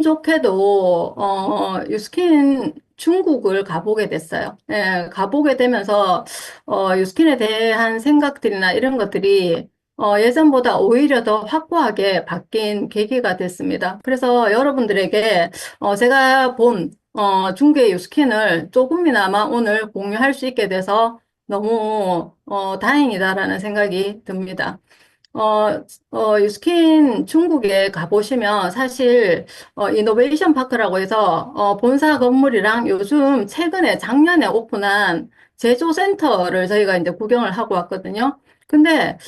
좋게도 유스킨 중국을 가보게 됐어요. 예, 가보게 되면서 유스킨에 대한 생각들이나 이런 것들이 예전보다 오히려 더 확고하게 바뀐 계기가 됐습니다. 그래서 여러분들에게 제가 본 중국의 유스킨을 조금이나마 오늘 공유할 수 있게 돼서 너무 다행이다라는 생각이 듭니다. 어, 유스킨 중국에 가보시면 사실, 이노베이션 파크라고 해서, 본사 건물이랑 요즘 최근에 작년에 오픈한 제조센터를 저희가 이제 구경을 하고 왔거든요. 근데,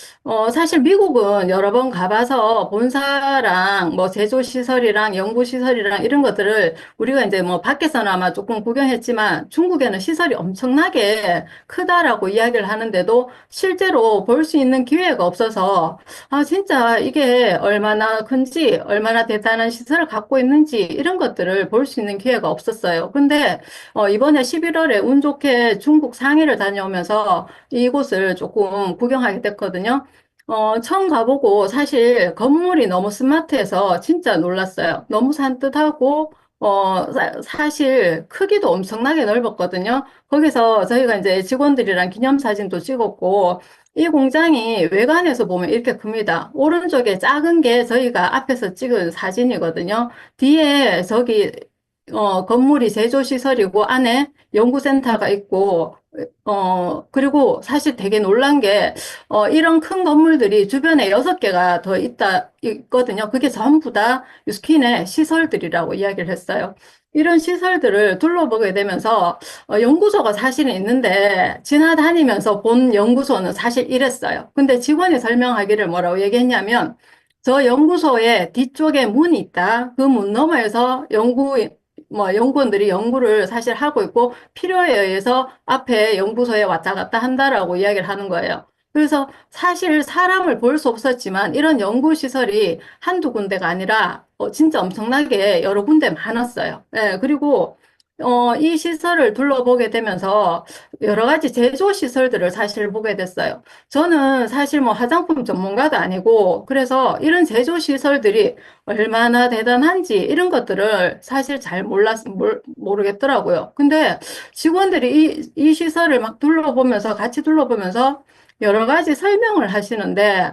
사실 미국은 여러 번 가봐서 본사랑 뭐 제조시설이랑 연구시설이랑 이런 것들을 우리가 이제 뭐 밖에서나마 조금 구경했지만 중국에는 시설이 엄청나게 크다라고 이야기를 하는데도 실제로 볼 수 있는 기회가 없어서 진짜 이게 얼마나 큰지, 얼마나 대단한 시설을 갖고 있는지 이런 것들을 볼 수 있는 기회가 없었어요. 근데 이번에 11월에 운 좋게 중국 상해를 다녀오면서 이곳을 조금 구경하게 됐거든요. 처음 가보고 사실 건물이 너무 스마트해서 진짜 놀랐어요. 너무 산뜻하고 사실 크기도 엄청나게 넓었거든요. 거기서 저희가 이제 직원들이랑 기념사진도 찍었고, 이 공장이 외관에서 보면 이렇게 큽니다. 오른쪽에 작은 게 저희가 앞에서 찍은 사진이거든요. 뒤에 저기 건물이 제조시설이고 안에 연구센터가 있고 그리고 사실 되게 놀란 게 이런 큰 건물들이 주변에 6개가 더 있거든요. 그게 전부 다 유스킨의 시설들이라고 이야기를 했어요. 이런 시설들을 둘러보게 되면서 연구소가 사실은 있는데 지나다니면서 본 연구소는 사실 이랬어요. 근데 직원이 설명하기를 뭐라고 얘기했냐면 저 연구소의 뒤쪽에 문이 있다. 그 문 너머에서 연구원들이 연구를 사실 하고 있고 필요에 의해서 앞에 연구소에 왔다 갔다 한다라고 이야기를 하는 거예요. 그래서 사실 사람을 볼 수 없었지만 이런 연구시설이 한두 군데가 아니라 진짜 엄청나게 여러 군데 많았어요. 예, 그리고 이 시설을 둘러보게 되면서 여러 가지 제조 시설들을 사실 보게 됐어요. 저는 사실 뭐 화장품 전문가도 아니고 그래서 이런 제조 시설들이 얼마나 대단한지 이런 것들을 사실 잘 모르겠더라고요. 근데 직원들이 이 시설을 막 둘러보면서 같이 둘러보면서 여러 가지 설명을 하시는데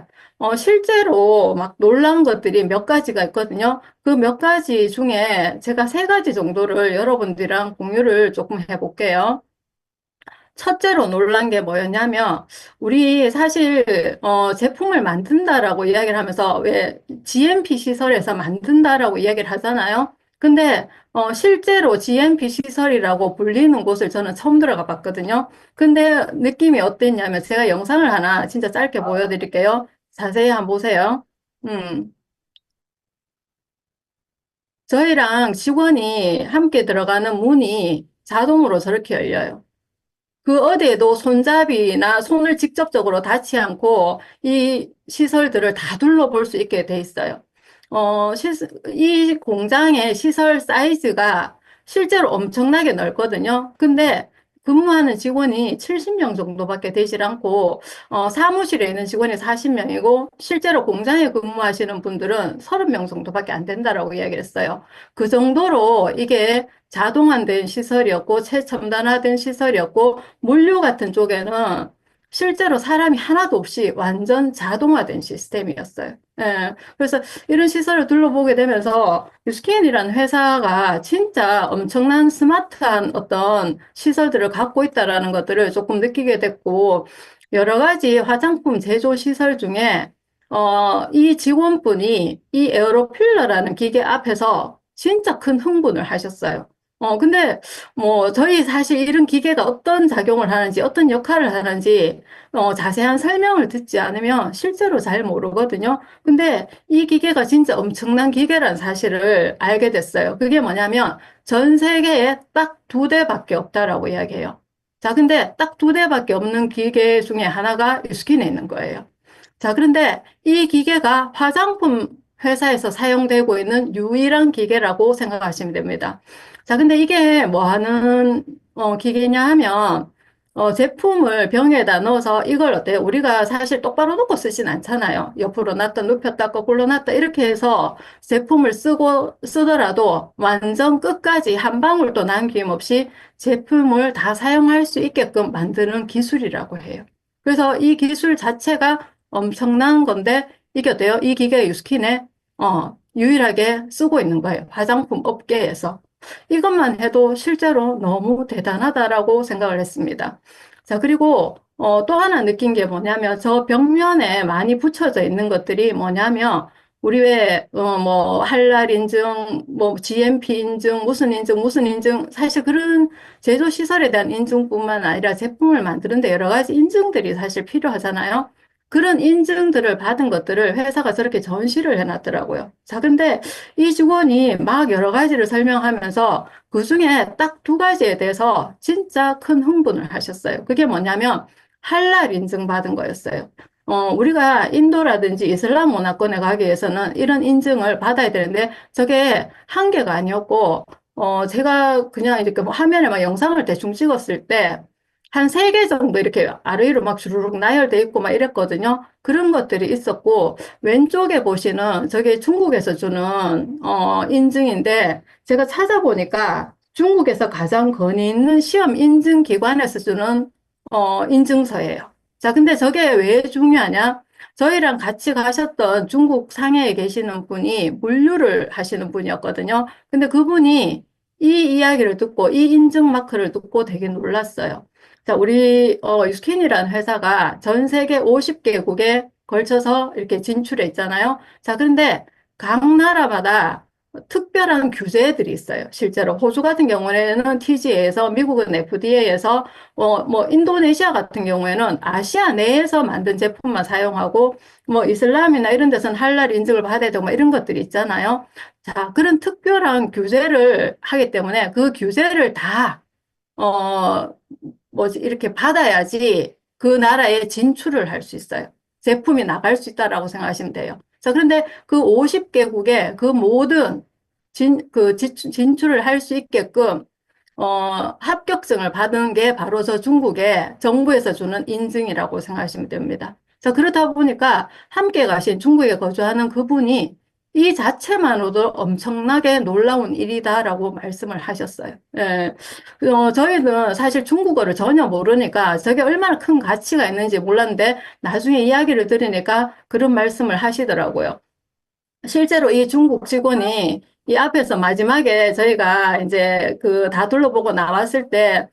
실제로 막 놀란 것들이 몇 가지가 있거든요. 그 몇 가지 중에 제가 3가지 정도를 여러분들이랑 공유를 조금 해볼게요. 첫째로 놀란 게 뭐였냐면, 우리 사실, 제품을 만든다라고 이야기를 하면서, 왜 GMP 시설에서 만든다라고 이야기를 하잖아요. 근데, 실제로 GMP 시설이라고 불리는 곳을 저는 처음 들어가 봤거든요. 근데 느낌이 어땠냐면, 제가 영상을 하나 진짜 짧게 보여드릴게요. 자세히 한번 보세요. 음, 저희랑 직원이 함께 들어가는 문이 자동으로 저렇게 열려요. 그 어디에도 손잡이나 손을 직접적으로 닿지 않고 이 시설들을 다 둘러볼 수 있게 돼 있어요. 이 공장의 시설 사이즈가 실제로 엄청나게 넓거든요. 근데 근무하는 직원이 70명 정도밖에 되질 않고, 사무실에 있는 직원이 40명이고, 실제로 공장에 근무하시는 분들은 30명 정도밖에 안 된다라고 이야기를 했어요. 그 정도로 이게 자동화된 시설이었고, 최첨단화된 시설이었고, 물류 같은 쪽에는 실제로 사람이 하나도 없이 완전 자동화된 시스템이었어요. 예, 그래서 이런 시설을 둘러보게 되면서 유스킨이라는 회사가 진짜 엄청난 스마트한 어떤 시설들을 갖고 있다라는 것들을 조금 느끼게 됐고, 여러 가지 화장품 제조 시설 중에 이 직원분이 이 에어로필러라는 기계 앞에서 진짜 큰 흥분을 하셨어요. 근데 뭐 저희 사실 이런 기계가 어떤 작용을 하는지 어떤 역할을 하는지 자세한 설명을 듣지 않으면 실제로 잘 모르거든요. 근데 이 기계가 진짜 엄청난 기계란 사실을 알게 됐어요. 그게 뭐냐면 전 세계에 딱 2대밖에 없다라고 이야기해요. 자, 근데 딱 2대밖에 없는 기계 중에 하나가 유스킨에 있는 거예요. 자, 그런데 이 기계가 화장품 회사에서 사용되고 있는 유일한 기계라고 생각하시면 됩니다. 자, 근데 이게 뭐 하는 기계냐 하면 제품을 병에다 넣어서 이걸 어때요? 우리가 사실 똑바로 놓고 쓰진 않잖아요. 옆으로 놨다 눕혔다 거꾸로 놨다 이렇게 해서 제품을 쓰더라도 완전 끝까지 한 방울도 남김없이 제품을 다 사용할 수 있게끔 만드는 기술이라고 해요. 그래서 이 기술 자체가 엄청난 건데 이게 어때요? 이 기계 유스킨에 유일하게 쓰고 있는 거예요. 화장품 업계에서. 이것만 해도 실제로 너무 대단하다라고 생각을 했습니다. 자, 그리고 또 하나 느낀 게 뭐냐면 저 벽면에 많이 붙여져 있는 것들이 뭐냐면 우리 왜 뭐 할랄 인증, 뭐 GMP 인증, 무슨 인증, 무슨 인증 사실 그런 제조 시설에 대한 인증뿐만 아니라 제품을 만드는데 여러 가지 인증들이 사실 필요하잖아요. 그런 인증들을 받은 것들을 회사가 저렇게 전시를 해놨더라고요. 자, 근데 이 직원이 막 여러 가지를 설명하면서 그 중에 딱 두 가지에 대해서 진짜 큰 흥분을 하셨어요. 그게 뭐냐면 할랄 인증받은 거였어요. 우리가 인도라든지 이슬람 문화권에 가기 위해서는 이런 인증을 받아야 되는데 저게 한 개가 아니었고, 제가 그냥 이렇게 뭐 화면에 막 영상을 대충 찍었을 때 한 세 개 정도 이렇게 아래로 막 주르륵 나열돼 있고 막 이랬거든요. 그런 것들이 있었고, 왼쪽에 보시는 저게 중국에서 주는 인증인데 제가 찾아보니까 중국에서 가장 권위 있는 시험 인증 기관에서 주는 인증서예요. 자, 근데 저게 왜 중요하냐? 저희랑 같이 가셨던 중국 상해에 계시는 분이 물류를 하시는 분이었거든요. 근데 그분이 이 이야기를 듣고 이 인증 마크를 듣고 되게 놀랐어요. 자, 우리 유스킨이라는 회사가 전 세계 50개국에 걸쳐서 이렇게 진출해 있잖아요. 자, 그런데 각 나라마다 특별한 규제들이 있어요. 실제로 호주 같은 경우에는 TGA에서, 미국은 FDA에서, 뭐 인도네시아 같은 경우에는 아시아 내에서 만든 제품만 사용하고, 뭐 이슬람이나 이런 데서는 할랄 인증을 받아야 되고 뭐 이런 것들이 있잖아요. 자, 그런 특별한 규제를 하기 때문에 그 규제를 다 어, 뭐지, 이렇게 받아야지 그 나라에 진출을 할 수 있어요. 제품이 나갈 수 있다라고 생각하시면 돼요. 자, 그런데 그 50개국에 그 모든 진출을 할 수 있게끔, 합격증을 받은 게 바로 저 중국의 정부에서 주는 인증이라고 생각하시면 됩니다. 자, 그렇다 보니까 함께 가신 중국에 거주하는 그분이 이 자체만으로도 엄청나게 놀라운 일이다라고 말씀을 하셨어요. 예. 저희는 사실 중국어를 전혀 모르니까 저게 얼마나 큰 가치가 있는지 몰랐는데 나중에 이야기를 들으니까 그런 말씀을 하시더라고요. 실제로 이 중국 직원이 이 앞에서 마지막에 저희가 이제 그 다 둘러보고 나왔을 때,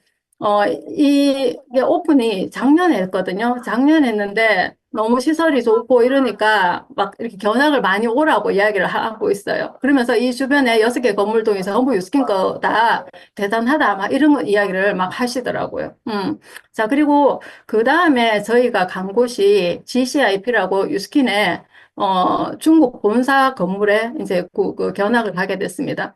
이게 오픈이 작년에 했거든요. 작년에 했는데 너무 시설이 좋고 이러니까 막 이렇게 견학을 많이 오라고 이야기를 하고 있어요. 그러면서 이 주변에 6개 건물동에서 전부 유스킨 거다 대단하다 막 이런 이야기를 막 하시더라고요. 자, 그리고 그 다음에 저희가 간 곳이 GCIP라고 유스킨에 중국 본사 건물에 이제 그 견학을 하게 됐습니다.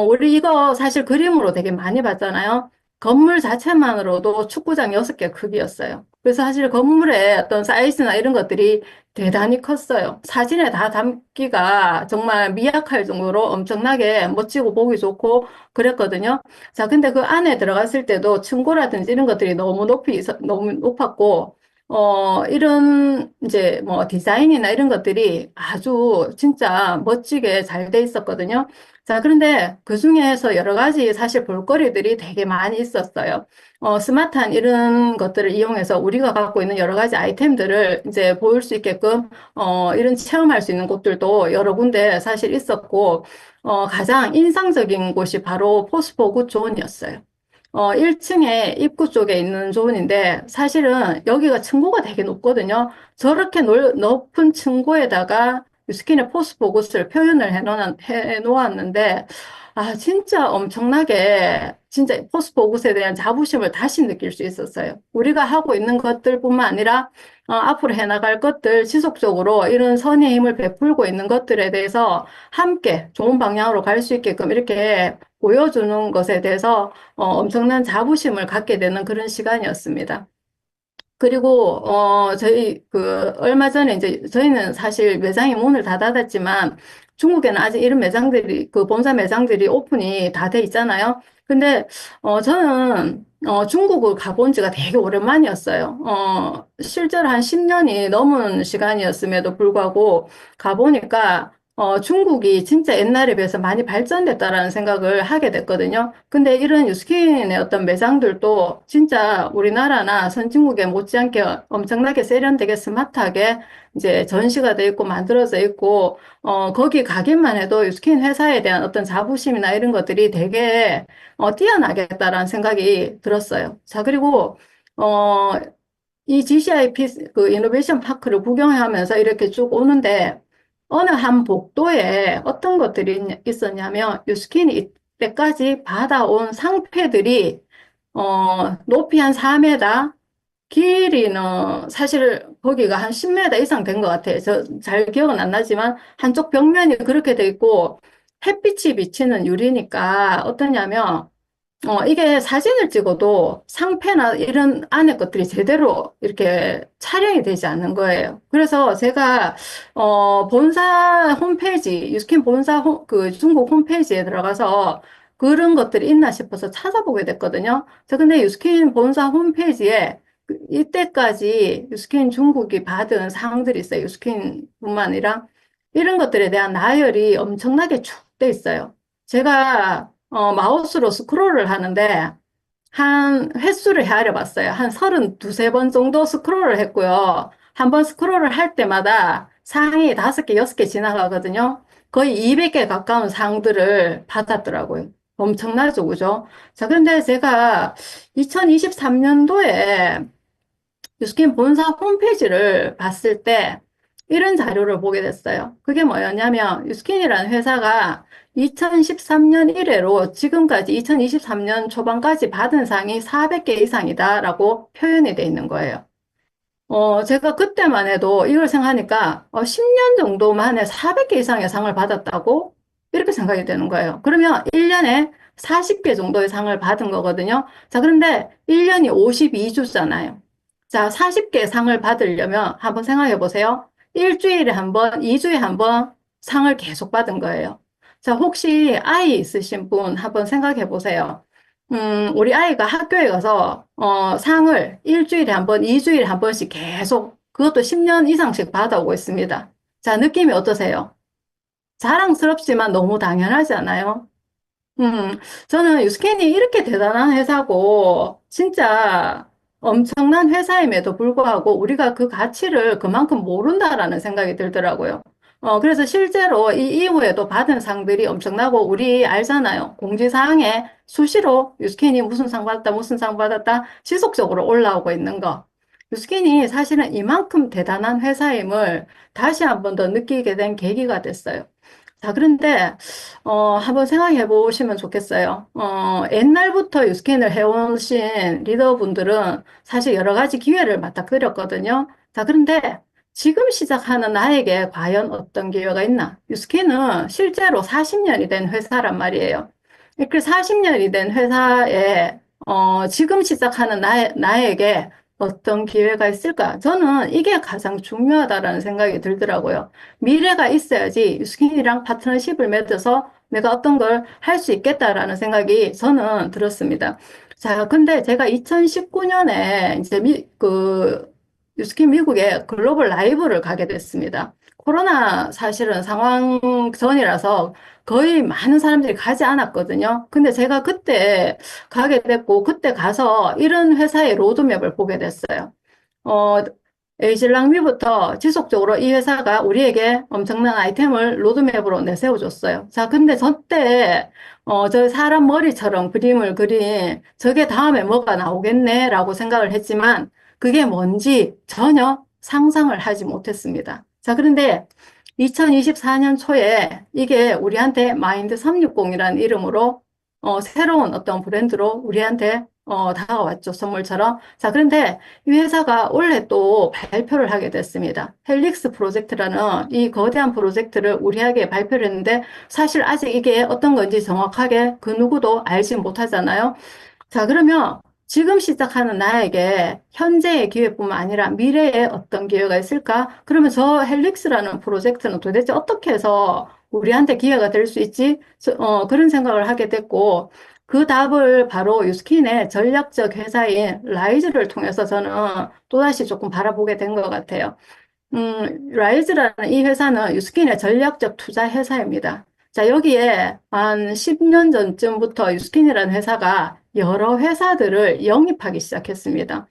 우리 이거 사실 그림으로 되게 많이 봤잖아요. 건물 자체만으로도 축구장 6개 크기였어요. 그래서 사실 건물의 어떤 사이즈나 이런 것들이 대단히 컸어요. 사진에 다 담기가 정말 미약할 정도로 엄청나게 멋지고 보기 좋고 그랬거든요. 자, 근데 그 안에 들어갔을 때도 층고라든지 이런 것들이 너무 높았고, 이런 이제 뭐 디자인이나 이런 것들이 아주 진짜 멋지게 잘 돼 있었거든요. 자, 그런데 그 중에서 여러 가지 사실 볼거리들이 되게 많이 있었어요. 스마트한 이런 것들을 이용해서 우리가 갖고 있는 여러 가지 아이템들을 이제 보일 수 있게끔, 이런 체험할 수 있는 곳들도 여러 군데 사실 있었고, 가장 인상적인 곳이 바로 포스포구 존이었어요. 1층에 입구 쪽에 있는 존인데 사실은 여기가 층고가 되게 높거든요. 저렇게 높은 층고에다가 스킨의 포스포굿을 표현을 해놓았는데 아 진짜 엄청나게 진짜 포스포굿에 대한 자부심을 다시 느낄 수 있었어요. 우리가 하고 있는 것들뿐만 아니라 앞으로 해나갈 것들 지속적으로 이런 선의 힘을 베풀고 있는 것들에 대해서 함께 좋은 방향으로 갈 수 있게끔 이렇게 보여주는 것에 대해서 엄청난 자부심을 갖게 되는 그런 시간이었습니다. 그리고 저희 얼마 전에 이제 저희는 사실 매장이 문을 다 닫았지만 중국에는 아직 이런 매장들이, 그 본사 매장들이 오픈이 다 돼 있잖아요. 근데, 저는, 중국을 가본 지가 되게 오랜만이었어요. 실제로 한 10년이 넘은 시간이었음에도 불구하고 가보니까, 중국이 진짜 옛날에 비해서 많이 발전됐다라는 생각을 하게 됐거든요. 근데 이런 유스킨의 어떤 매장들도 진짜 우리나라나 선진국에 못지않게 엄청나게 세련되게 스마트하게 이제 전시가 돼 있고 만들어져 있고, 거기 가기만 해도 유스킨 회사에 대한 어떤 자부심이나 이런 것들이 되게, 뛰어나겠다라는 생각이 들었어요. 자, 그리고, 어, 이 GCI 그 이노베이션 파크를 구경하면서 이렇게 쭉 오는데 어느 한 복도에 어떤 것들이 있었냐면 유스킨이 이때까지 받아온 상패들이 높이 한 4m, 길이는 사실 거기가 한 10m 이상 된 것 같아요. 저 잘 기억은 안 나지만 한쪽 벽면이 그렇게 돼 있고 햇빛이 비치는 유리니까 어떠냐면 이게 사진을 찍어도 상패나 이런 안에 것들이 제대로 이렇게 촬영이 되지 않는 거예요. 그래서 제가, 본사 홈페이지, 유스킨 본사 그 중국 홈페이지에 들어가서 그런 것들이 있나 싶어서 찾아보게 됐거든요. 저 근데 유스킨 본사 홈페이지에 이때까지 유스킨 중국이 받은 상들이 있어요. 유스킨뿐만 아니라 이런 것들에 대한 나열이 엄청나게 쭉 돼 있어요. 제가 마우스로 스크롤을 하는데 한 횟수를 헤아려 봤어요. 한 32, 번 정도 스크롤을 했고요. 한 번 스크롤을 할 때마다 상이 5개, 6개 지나가거든요. 거의 200개 가까운 상들을 받았더라고요. 엄청나죠, 그죠? 자, 그런데 제가 2023년도에 뉴스킨 본사 홈페이지를 봤을 때 이런 자료를 보게 됐어요. 그게 뭐였냐면 뉴스킨이라는 회사가 2013년 이래로 지금까지 2023년 초반까지 받은 상이 400개 이상이다라고 표현이 돼 있는 거예요. 제가 그때만 해도 이걸 생각하니까 10년 정도 만에 400개 이상의 상을 받았다고 이렇게 생각이 되는 거예요. 그러면 1년에 40개 정도의 상을 받은 거거든요. 자, 그런데 1년이 52주잖아요. 자, 40개 상을 받으려면 한번 생각해 보세요. 일주일에 한 번, 2주에 한 번 상을 계속 받은 거예요. 자, 혹시 아이 있으신 분 한번 생각해 보세요. 우리 아이가 학교에 가서, 상을 일주일에 한 번, 2주일에 한 번씩 계속, 그것도 10년 이상씩 받아오고 있습니다. 자, 느낌이 어떠세요? 자랑스럽지만 너무 당연하지 않아요? 음, 저는 유스캔이 이렇게 대단한 회사고, 진짜 엄청난 회사임에도 불구하고 우리가 그 가치를 그만큼 모른다라는 생각이 들더라고요. 그래서 실제로 이 이후에도 받은 상들이 엄청나고, 우리 알잖아요. 공지사항에 수시로 유스캔이 무슨 상 받았다, 무슨 상 받았다, 지속적으로 올라오고 있는 거. 유스캔이 사실은 이만큼 대단한 회사임을 다시 한 번 더 느끼게 된 계기가 됐어요. 자, 그런데, 한번 생각해 보시면 좋겠어요. 옛날부터 유스캔을 해오신 리더분들은 사실 여러 가지 기회를 맞닥뜨렸거든요. 자, 그런데 지금 시작하는 나에게 과연 어떤 기회가 있나? 유스캔은 실제로 40년이 된 회사란 말이에요. 이렇게 40년이 된 회사에, 지금 시작하는 나에게 어떤 기회가 있을까? 저는 이게 가장 중요하다라는 생각이 들더라고요. 미래가 있어야지 유스킨이랑 파트너십을 맺어서 내가 어떤 걸 할 수 있겠다라는 생각이 저는 들었습니다. 자, 근데 제가 2019년에 이제 유스킨 미국에 글로벌 라이브를 가게 됐습니다. 코로나 사실은 상황 전이라서 거의 많은 사람들이 가지 않았거든요. 근데 제가 그때 가게 됐고, 그때 가서 이런 회사의 로드맵을 보게 됐어요. 어, 에이실랑미부터 지속적으로 이 회사가 우리에게 엄청난 아이템을 로드맵으로 내세워줬어요. 자, 근데 저때, 저 사람 머리처럼 그림을 그린 저게 다음에 뭐가 나오겠네라고 생각을 했지만 그게 뭔지 전혀 상상을 하지 못했습니다. 자, 그런데 2024년 초에 이게 우리한테 마인드 360이라는 이름으로 새로운 어떤 브랜드로 우리한테 다가왔죠, 선물처럼. 자, 그런데 이 회사가 올해 또 발표를 하게 됐습니다. 헬릭스 프로젝트라는 이 거대한 프로젝트를 우리에게 발표를 했는데 사실 아직 이게 어떤 건지 정확하게 그 누구도 알지 못하잖아요. 자, 그러면 지금 시작하는 나에게 현재의 기회뿐만 아니라 미래에 어떤 기회가 있을까? 그러면 저 헬릭스라는 프로젝트는 도대체 어떻게 해서 우리한테 기회가 될 수 있지? 그런 생각을 하게 됐고, 그 답을 바로 유스킨의 전략적 회사인 라이즈를 통해서 저는 또다시 조금 바라보게 된 것 같아요. 라이즈라는 이 회사는 유스킨의 전략적 투자 회사입니다. 자, 여기에 한 10년 전쯤부터 유스킨이라는 회사가 여러 회사들을 영입하기 시작했습니다.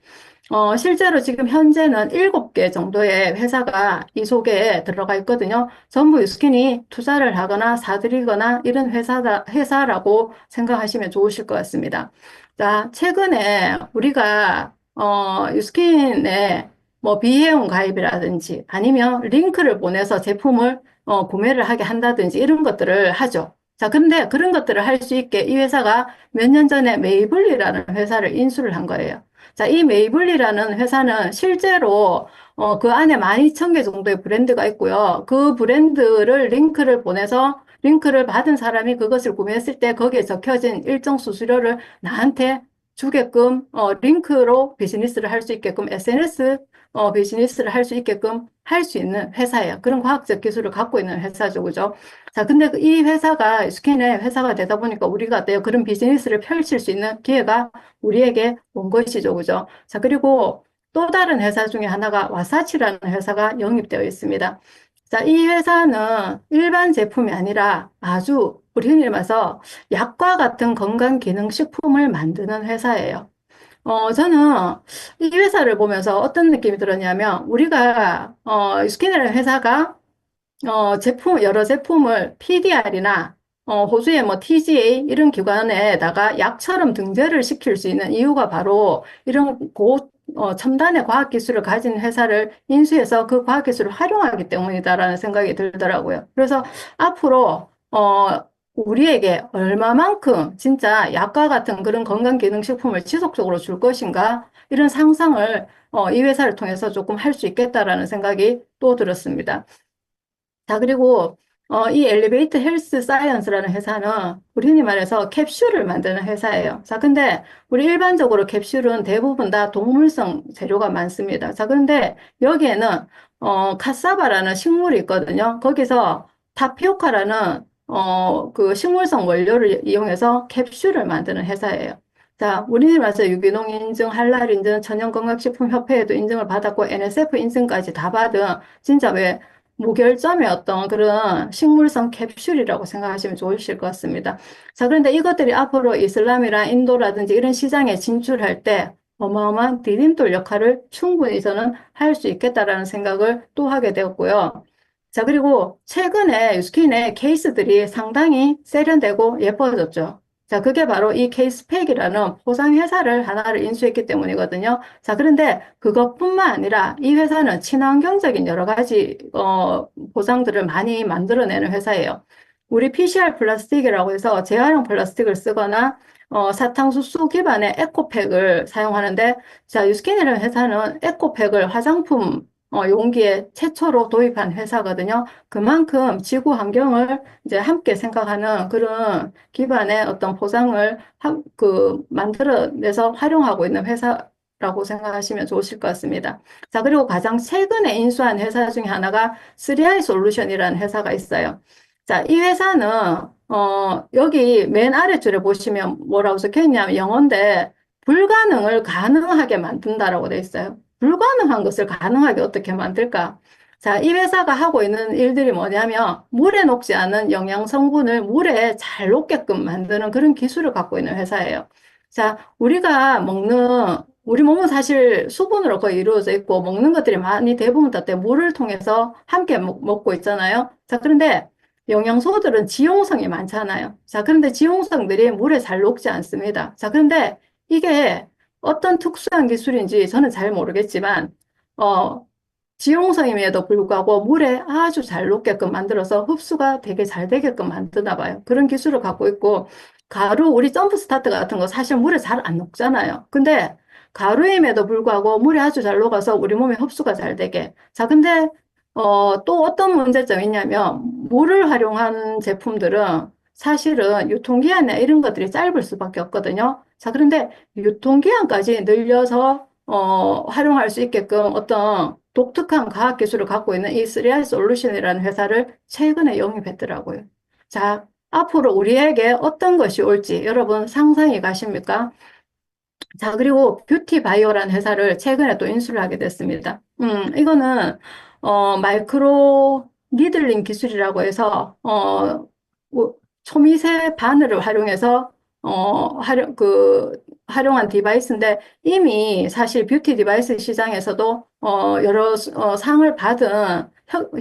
실제로 지금 현재는 7개 정도의 회사가 이 속에 들어가 있거든요. 전부 유스킨이 투자를 하거나 사들이거나 이런 회사라고 생각하시면 좋으실 것 같습니다. 자, 최근에 우리가, 유스킨에 뭐 비회원 가입이라든지 아니면 링크를 보내서 제품을 구매를 하게 한다든지 이런 것들을 하죠. 자, 근데 그런 것들을 할 수 있게 이 회사가 몇 년 전에 메이블리라는 회사를 인수를 한 거예요. 자, 이 메이블리라는 회사는 실제로 그 안에 12,000개 정도의 브랜드가 있고요. 그 브랜드를 링크를 보내서 링크를 받은 사람이 그것을 구매했을 때 거기에 적혀진 일정 수수료를 나한테 주게끔 링크로 비즈니스를 할 수 있게끔 SNS 비즈니스를 할 수 있게끔 할 수 있는 회사예요. 그런 과학적 기술을 갖고 있는 회사죠. 그죠? 자, 근데 이 회사가 스킨의 회사가 되다 보니까 우리가 어때요? 그런 비즈니스를 펼칠 수 있는 기회가 우리에게 온 것이죠. 그죠? 자, 그리고 또 다른 회사 중에 하나가 와사치라는 회사가 영입되어 있습니다. 자, 이 회사는 일반 제품이 아니라 아주 우리 흔히 말해서 약과 같은 건강기능식품을 만드는 회사예요. 저는 이 회사를 보면서 어떤 느낌이 들었냐면, 우리가, 스킨이라는 회사가 여러 제품을 PDR이나, 호주의 뭐 TGA 이런 기관에다가 약처럼 등재를 시킬 수 있는 이유가 바로 이런 첨단의 과학기술을 가진 회사를 인수해서 그 과학기술을 활용하기 때문이다라는 생각이 들더라고요. 그래서 앞으로, 우리에게 얼마만큼 진짜 약과 같은 그런 건강기능식품을 지속적으로 줄 것인가 이런 상상을 이 회사를 통해서 조금 할 수 있겠다라는 생각이 또 들었습니다. 자, 그리고 이 엘리베이터 헬스 사이언스라는 회사는 우리 흔히 말해서 캡슐을 만드는 회사예요. 자, 근데 우리 일반적으로 캡슐은 대부분 다 동물성 재료가 많습니다. 자, 그런데 여기에는 카사바라는 식물이 있거든요. 거기서 타피오카라는 그 식물성 원료를 이용해서 캡슐을 만드는 회사예요. 자, 우리나라 말해서 유기농 인증, 할랄 인증, 천연건강식품협회에도 인증을 받았고 NSF 인증까지 다 받은 진짜 왜 무결점의 어떤 그런 식물성 캡슐이라고 생각하시면 좋으실 것 같습니다. 자, 그런데 이것들이 앞으로 이슬람이나 인도라든지 이런 시장에 진출할 때 어마어마한 디딤돌 역할을 충분히 저는 할 수 있겠다라는 생각을 또 하게 되었고요. 자, 그리고 최근에 유스킨의 케이스들이 상당히 세련되고 예뻐졌죠. 자, 그게 바로 이 케이스팩이라는 포상 회사를 하나를 인수했기 때문이거든요. 자, 그런데 그것뿐만 아니라 이 회사는 친환경적인 여러 가지 보상들을 많이 만들어내는 회사예요. 우리 PCR 플라스틱이라고 해서 재활용 플라스틱을 쓰거나 사탕수수 기반의 에코팩을 사용하는데, 자, 유스킨이라는 회사는 에코팩을 화장품 용기에 최초로 도입한 회사거든요. 그만큼 지구 환경을 이제 함께 생각하는 그런 기반의 어떤 보상을 만들어내서 활용하고 있는 회사라고 생각하시면 좋으실 것 같습니다. 자, 그리고 가장 최근에 인수한 회사 중에 하나가 3i 솔루션이라는 회사가 있어요. 자, 이 회사는, 여기 맨 아래줄에 보시면 뭐라고 적혀 있냐면 영어인데, 불가능을 가능하게 만든다라고 돼 있어요. 불가능한 것을 가능하게 어떻게 만들까? 자, 이 회사가 하고 있는 일들이 뭐냐면, 물에 녹지 않은 영양 성분을 물에 잘 녹게끔 만드는 그런 기술을 갖고 있는 회사예요. 자, 우리 몸은 사실 수분으로 거의 이루어져 있고, 먹는 것들이 많이 대부분 다 물을 통해서 함께 먹고 있잖아요. 자, 그런데 영양소들은 지용성이 많잖아요. 자, 그런데 지용성들이 물에 잘 녹지 않습니다. 자, 그런데 이게 어떤 특수한 기술인지 저는 잘 모르겠지만, 어, 지용성임에도 불구하고 물에 아주 잘 녹게끔 만들어서 흡수가 되게 잘 되게끔 만드나 봐요. 그런 기술을 갖고 있고, 우리 점프 스타트 같은 거 사실 물에 잘 안 녹잖아요. 근데 가루임에도 불구하고 물에 아주 잘 녹아서 우리 몸에 흡수가 잘 되게. 자, 근데 또 어떤 문제점이 있냐면, 물을 활용한 제품들은 사실은 유통기한이나 이런 것들이 짧을 수밖에 없거든요. 자, 그런데 유통기한까지 늘려서, 활용할 수 있게끔 어떤 독특한 과학 기술을 갖고 있는 이 3i 솔루션이라는 회사를 최근에 영입했더라고요. 자, 앞으로 우리에게 어떤 것이 올지 여러분 상상이 가십니까? 자, 그리고 뷰티 바이오라는 회사를 최근에 또 인수를 하게 됐습니다. 이거는, 마이크로 니들링 기술이라고 해서, 초미세 바늘을 활용해서, 활용한 디바이스인데, 이미 사실 뷰티 디바이스 시장에서도, 여러, 상을 받은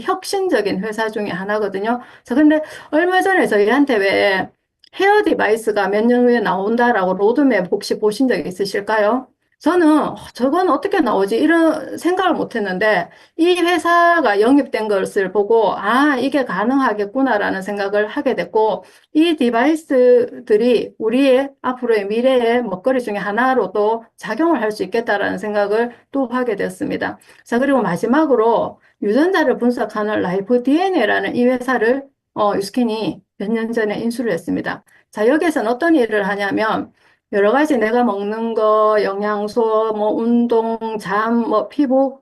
혁신적인 회사 중에 하나거든요. 자, 근데 얼마 전에 저희한테 왜 헤어 디바이스가 몇 년 후에 나온다라고 로드맵 혹시 보신 적 있으실까요? 저는 저건 어떻게 나오지? 이런 생각을 못 했는데 이 회사가 영입된 것을 보고 아, 이게 가능하겠구나라는 생각을 하게 됐고 이 디바이스들이 우리의 앞으로의 미래의 먹거리 중에 하나로도 작용을 할 수 있겠다라는 생각을 또 하게 됐습니다. 자, 그리고 마지막으로 유전자를 분석하는 라이프 DNA라는 이 회사를 유스킨이 몇 년 전에 인수를 했습니다. 자, 여기에서는 어떤 일을 하냐면, 여러 가지 내가 먹는 거, 영양소, 뭐, 운동, 잠, 뭐, 피부,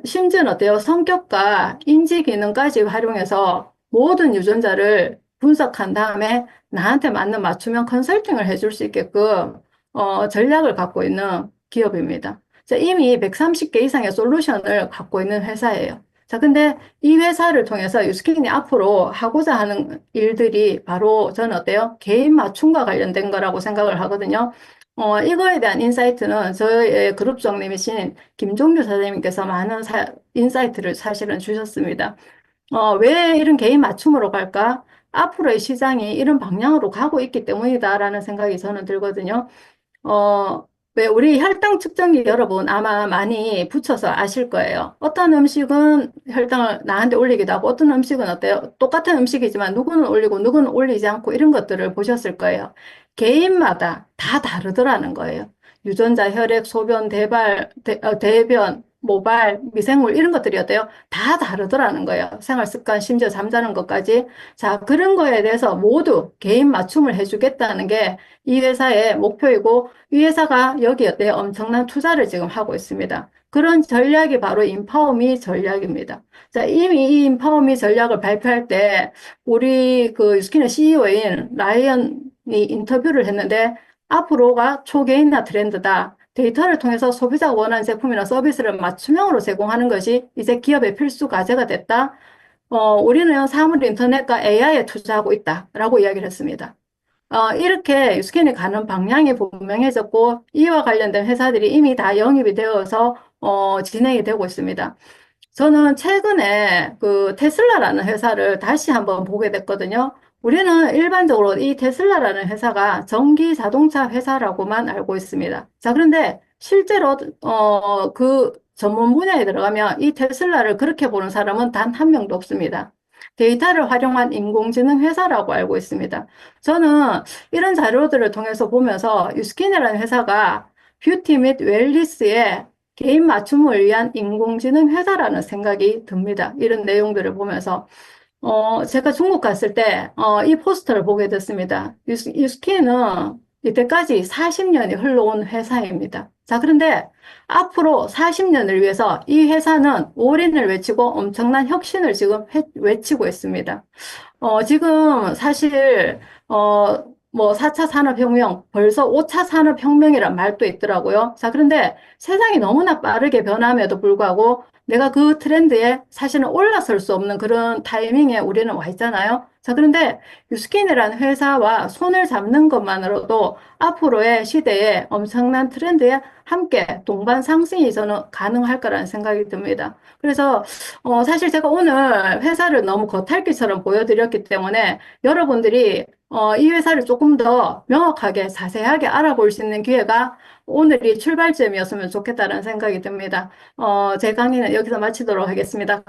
심지어는 어때요? 성격과 인지 기능까지 활용해서 모든 유전자를 분석한 다음에 나한테 맞는 맞춤형 컨설팅을 해줄 수 있게끔, 전략을 갖고 있는 기업입니다. 자, 이미 130개 이상의 솔루션을 갖고 있는 회사예요. 자, 근데 이 회사를 통해서 유스킨이 앞으로 하고자 하는 일들이 바로 저는 어때요? 개인 맞춤과 관련된 거라고 생각을 하거든요. 이거에 대한 인사이트는 저의 그룹 장님이신 김종규 사장님께서 많은 인사이트를 사실은 주셨습니다. 왜 이런 개인 맞춤으로 갈까? 앞으로의 시장이 이런 방향으로 가고 있기 때문이다라는 생각이 저는 들거든요. 어, 왜 우리 혈당 측정기 여러분 아마 많이 붙여서 아실 거예요. 어떤 음식은 혈당을 나한테 올리기도 하고 어떤 음식은 어때요? 똑같은 음식이지만 누구는 올리고 누구는 올리지 않고 이런 것들을 보셨을 거예요. 개인마다 다 다르더라는 거예요. 유전자, 혈액, 소변, 대변, 모발, 미생물 이런 것들이 어때요? 다 다르더라는 거예요. 생활 습관, 심지어 잠자는 것까지. 자, 그런 거에 대해서 모두 개인 맞춤을 해주겠다는 게 이 회사의 목표이고 이 회사가 여기에 엄청난 투자를 지금 하고 있습니다. 그런 전략이 바로 인파워미 전략입니다. 자, 이미 이 인파워미 전략을 발표할 때 우리 그 유스킨의 CEO인 라이언이 인터뷰를 했는데 앞으로가 초개인화 트렌드다. 데이터를 통해서 소비자가 원하는 제품이나 서비스를 맞춤형으로 제공하는 것이 이제 기업의 필수 과제가 됐다. 우리는 사물 인터넷과 AI에 투자하고 있다라고 이야기를 했습니다. 이렇게 유스캔이 가는 방향이 분명해졌고, 이와 관련된 회사들이 이미 다 영입이 되어서, 진행이 되고 있습니다. 저는 최근에 그 테슬라라는 회사를 다시 한번 보게 됐거든요. 우리는 일반적으로 이 테슬라라는 회사가 전기 자동차 회사라고만 알고 있습니다. 자, 그런데 실제로, 그 전문 분야에 들어가면 이 테슬라를 그렇게 보는 사람은 단 한 명도 없습니다. 데이터를 활용한 인공지능 회사라고 알고 있습니다. 저는 이런 자료들을 통해서 보면서 유스킨이라는 회사가 뷰티 및 웰리스에 개인 맞춤을 위한 인공지능 회사라는 생각이 듭니다. 이런 내용들을 보면서. 제가 중국 갔을 때, 이 포스터를 보게 됐습니다. 유스키는 이때까지 40년이 흘러온 회사입니다. 자, 그런데 앞으로 40년을 위해서 이 회사는 올인을 외치고 엄청난 혁신을 지금 외치고 있습니다. 지금 사실, 뭐 4차 산업혁명, 벌써 5차 산업혁명이란 말도 있더라고요. 자, 그런데 세상이 너무나 빠르게 변함에도 불구하고 내가 그 트렌드에 사실은 올라설 수 없는 그런 타이밍에 우리는 와 있잖아요. 자, 그런데 유스킨이라는 회사와 손을 잡는 것만으로도 앞으로의 시대에 엄청난 트렌드에 함께 동반 상승이 저는 가능할 거라는 생각이 듭니다. 그래서 사실 제가 오늘 회사를 너무 겉핥기처럼 보여드렸기 때문에 여러분들이 이 회사를 조금 더 명확하게 자세하게 알아볼 수 있는 기회가 오늘이 출발점이었으면 좋겠다는 생각이 듭니다. 제 강의는 여기서 마치도록 하겠습니다.